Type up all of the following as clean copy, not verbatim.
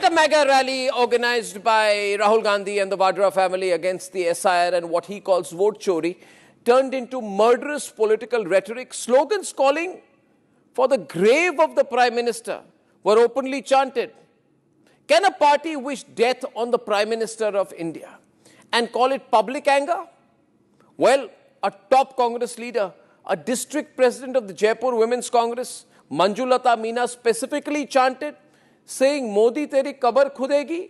At a mega rally organized by Rahul Gandhi and the Vadra family against the SIR and what he calls vote chori turned into murderous political rhetoric, slogans calling for the grave of the Prime Minister were openly chanted. Can a party wish death on the Prime Minister of India and call it public anger? Well, a top Congress leader, a district president of the Jaipur Women's Congress, Manjulata Meena, specifically chanted, saying, Modi teri kabar khudegi,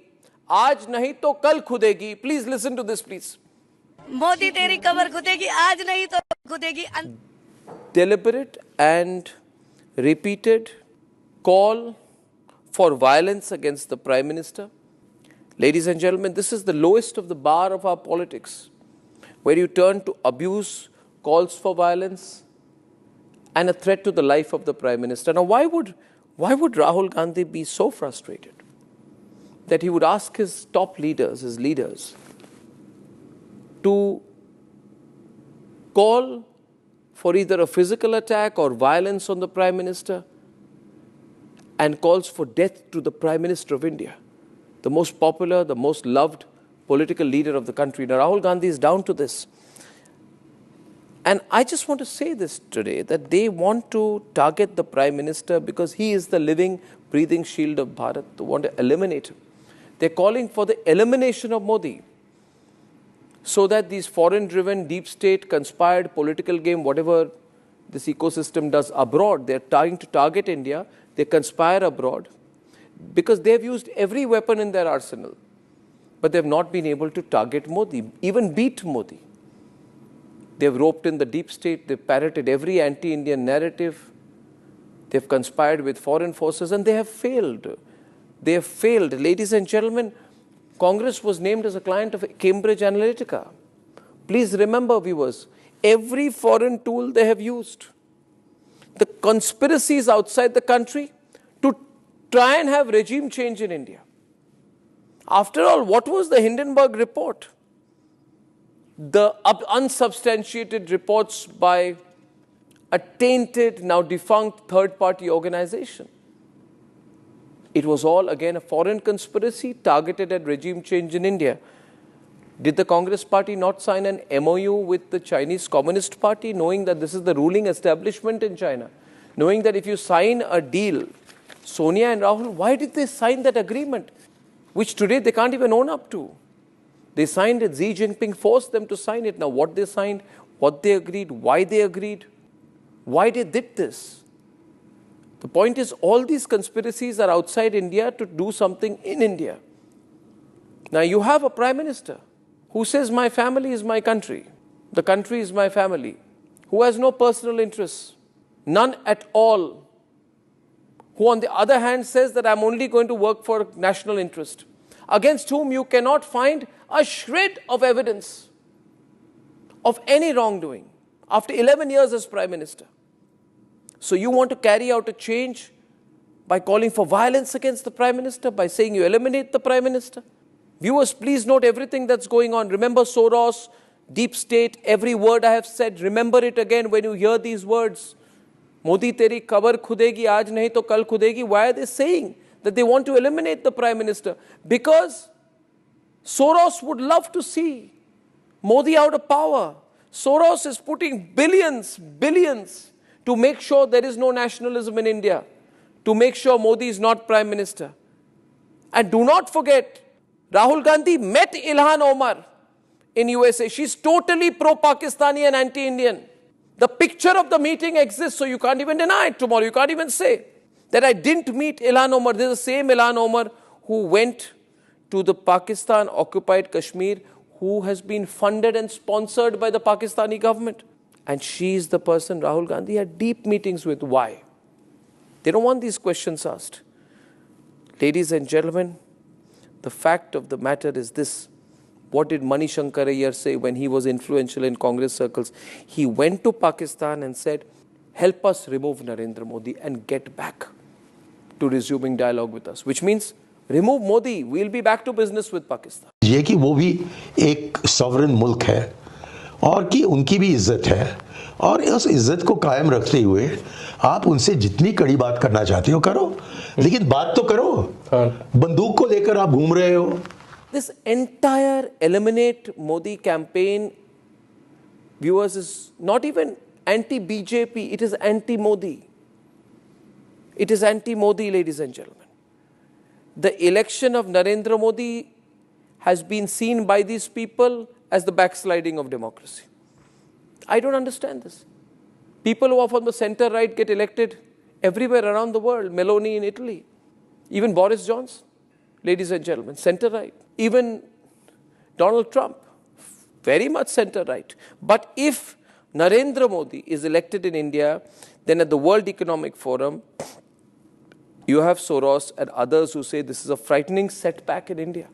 aaj nahi to kal khudegi. Please listen to this, please. Modi teri kabar khudegi, aaj nahi to khudegi. Deliberate and repeated call for violence against the Prime Minister. Ladies and gentlemen, this is the lowest of the bar of our politics, where you turn to abuse, calls for violence, and a threat to the life of the Prime Minister. Now, why would Rahul Gandhi be so frustrated that he would ask his top leaders, his leaders, to call for either a physical attack or violence on the Prime Minister and calls for death to the Prime Minister of India, the most popular, the most loved political leader of the country? Now, Rahul Gandhi is down to this. And I just want to say this today, that they want to target the Prime Minister because he is the living, breathing shield of Bharat. They want to eliminate him. They're calling for the elimination of Modi so that these foreign-driven, deep state, conspired political game, whatever this ecosystem does abroad, they're trying to target India. They conspire abroad because they've used every weapon in their arsenal, but they've not been able to target Modi, even beat Modi. They've roped in the deep state, they've parroted every anti-Indian narrative, they've conspired with foreign forces, and they have failed. They have failed. Ladies and gentlemen, Congress was named as a client of Cambridge Analytica. Please remember, viewers, every foreign tool they have used. The conspiracies outside the country to try and have regime change in India. After all, what was the Hindenburg report? The unsubstantiated reports by a tainted, now defunct third-party organization. It was all, again, a foreign conspiracy targeted at regime change in India. Did the Congress party not sign an MOU with the Chinese Communist Party, knowing that this is the ruling establishment in China? Knowing that if you sign a deal, Sonia and Rahul, why did they sign that agreement, which today they can't even own up to? They signed it. Xi Jinping forced them to sign it. Now, what they signed, what they agreed, why they agreed, why they did this. The point is, all these conspiracies are outside India to do something in India. Now, you have a Prime Minister who says, my family is my country. The country is my family. Who has no personal interests. None at all. Who, on the other hand, says that I'm only going to work for national interest. Against whom you cannot find a shred of evidence of any wrongdoing after 11 years as Prime Minister. So you want to carry out a change by calling for violence against the Prime Minister, by saying you eliminate the Prime Minister? Viewers, please note everything that's going on. Remember Soros, deep state, every word I have said. Remember it again when you hear these words. Modi teri kabar khudegi, aaj nahi to kal khudegi. Why are they saying that they want to eliminate the Prime Minister? Because Soros would love to see Modi out of power. Soros is putting billions to make sure there is no nationalism in India, to make sure Modi is not Prime Minister. And do not forget, Rahul Gandhi met Ilhan Omar in USA. She's totally pro-Pakistani and anti-Indian. The picture of the meeting exists, so you can't even deny it tomorrow. You can't even say that I didn't meet Ilhan Omar. This is the same Ilhan Omar who went to the Pakistan-occupied Kashmir, who has been funded and sponsored by the Pakistani government. And she's the person Rahul Gandhi had deep meetings with. Why? They don't want these questions asked. Ladies and gentlemen, the fact of the matter is this. What did Mani Shankar Ayyar say when he was influential in Congress circles? He went to Pakistan and said, help us remove Narendra Modi and get back to resuming dialogue with us. Which means, remove Modi, we'll be back to business with Pakistan. ये कि वो भी एक sovereign मुल्क है और कि उनकी भी इज्जत है, और उस इज्जत को कायम रखते हुए आप उनसे जितनी कड़ी बात करना चाहते हो करो, लेकिन बात तो करो। बंदूक को लेकर आप घूम रहे हो। This entire Eliminate Modi campaign, viewers, is not even anti-BJP, it is anti-Modi. It is anti-Modi, ladies and gentlemen. The election of Narendra Modi has been seen by these people as the backsliding of democracy. I don't understand this. People who are from the center-right get elected everywhere around the world. Meloni in Italy, even Boris Johnson, ladies and gentlemen, center-right. Even Donald Trump, very much center-right. But if Narendra Modi is elected in India, then at the World Economic Forum, you have Soros and others who say this is a frightening setback in India,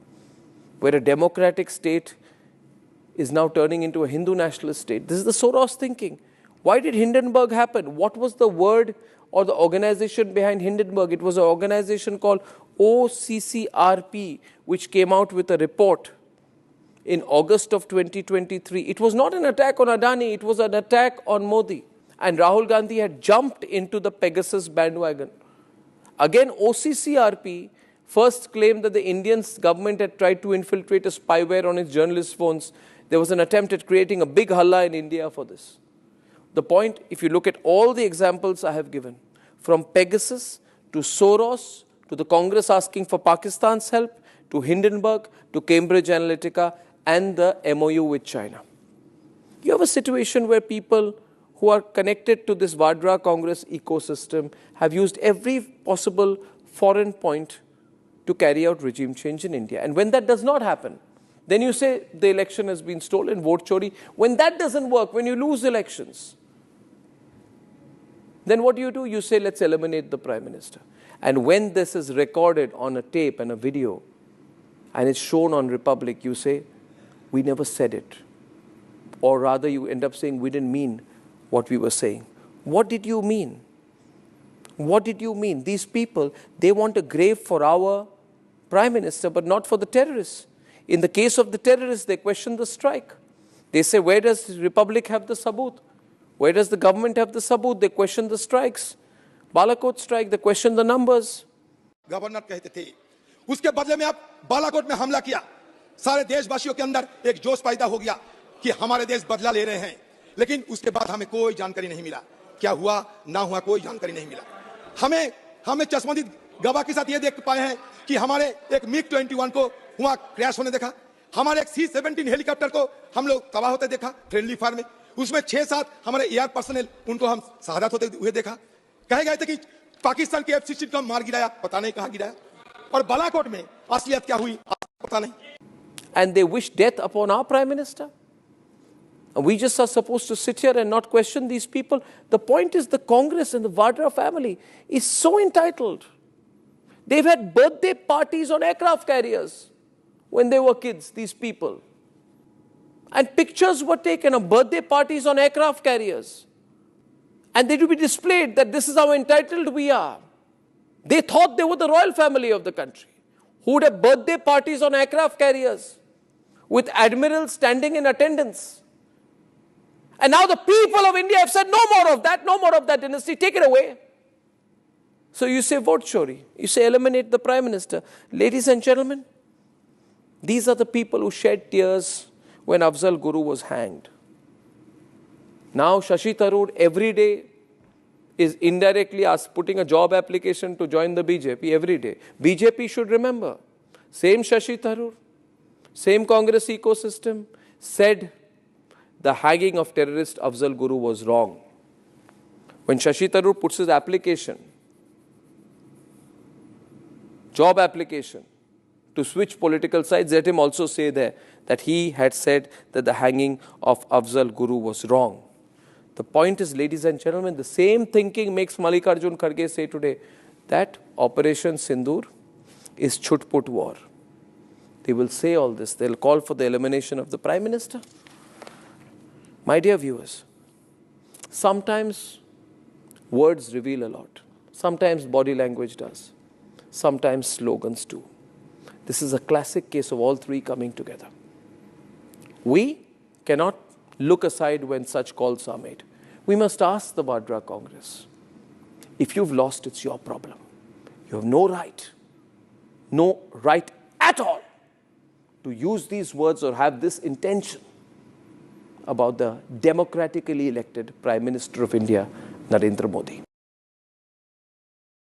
where a democratic state is now turning into a Hindu nationalist state. This is the Soros thinking. Why did Hindenburg happen? What was the word or the organization behind Hindenburg? It was an organization called OCCRP, which came out with a report in August of 2023. It was not an attack on Adani, it was an attack on Modi. And Rahul Gandhi had jumped into the Pegasus bandwagon. Again, OCCRP first claimed that the Indian government had tried to infiltrate a spyware on its journalists' phones. There was an attempt at creating a big halla in India for this. The point, if you look at all the examples I have given, from Pegasus to Soros, to the Congress asking for Pakistan's help, to Hindenburg, to Cambridge Analytica, and the MOU with China. You have a situation where people who are connected to this Vadra Congress ecosystem have used every possible foreign point to carry out regime change in India. And when that does not happen, then you say the election has been stolen, vote chori. When that doesn't work, when you lose elections, then what do? You say, let's eliminate the Prime Minister. And when this is recorded on a tape and a video, and it's shown on Republic, you say, we never said it. Or rather, you end up saying, we didn't mean what we were saying. What did you mean? What did you mean? These people, they want a grave for our Prime Minister, but not for the terrorists. In the case of the terrorists, they question the strike. They say, where does the Republic have the sabut? Where does the government have the sabut? They question the strikes. Balakot strike, they question the numbers. Governor कहते थे, उसके बदले में आप बालाकोट में हमला किया, सारे देशवासियों के अंदर एक जोश पैदा हो गया कि हमारे देश बदला ले रहे हैं, लेकिन उसके बाद हमें कोई जानकारी नहीं मिला, क्या हुआ ना हुआ कोई जानकारी नहीं मिला। हमें चश्मदीद गवाह के साथ ये देख पाए हैं कि हमारे एक MiG-21 को वहां क्रैश होने देखा, हमारे एक C-17 हेलीकॉप्टर को हम लोग तबाह होते देखा फ्रेंडली फायर में, उसमें 6-7 हमारे एयर पर्सनल उनको हम शहादत होते हुए देखा। कहे गए थे कि पाकिस्तान के F-16 को मार गिराया, पता नहीं कहां गिराया, और बालाकोट में असलियत क्या हुई पता नहीं। And they wish death upon our Prime Minister. And we just are supposed to sit here and not question these people. The point is the Congress and the Vadra family is so entitled. They've had birthday parties on aircraft carriers when they were kids, these people. And pictures were taken of birthday parties on aircraft carriers. And they to be displayed that this is how entitled we are. They thought they were the royal family of the country, who would have birthday parties on aircraft carriers with admirals standing in attendance. And now the people of India have said, no more of that dynasty, take it away. So you say vote chori, you say eliminate the Prime Minister. Ladies and gentlemen, these are the people who shed tears when Afzal Guru was hanged. Now Shashi Tharoor every day is indirectly putting a job application to join the BJP every day. BJP should remember, same Shashi Tharoor, same Congress ecosystem said the hanging of terrorist Afzal Guru was wrong. When Shashi Tharoor puts his application, job application, to switch political sides, let him also say there that he had said that the hanging of Afzal Guru was wrong. The point is, ladies and gentlemen, the same thinking makes Mallikarjun Kharge say today that Operation Sindoor is chut-put war. They will say all this. They'll call for the elimination of the Prime Minister. My dear viewers, sometimes words reveal a lot. Sometimes body language does. Sometimes slogans do. This is a classic case of all three coming together. We cannot look aside when such calls are made. We must ask the Vadra Congress, if you've lost, it's your problem. You have no right at all to use these words or have this intention about the democratically elected Prime Minister of India, Narendra Modi.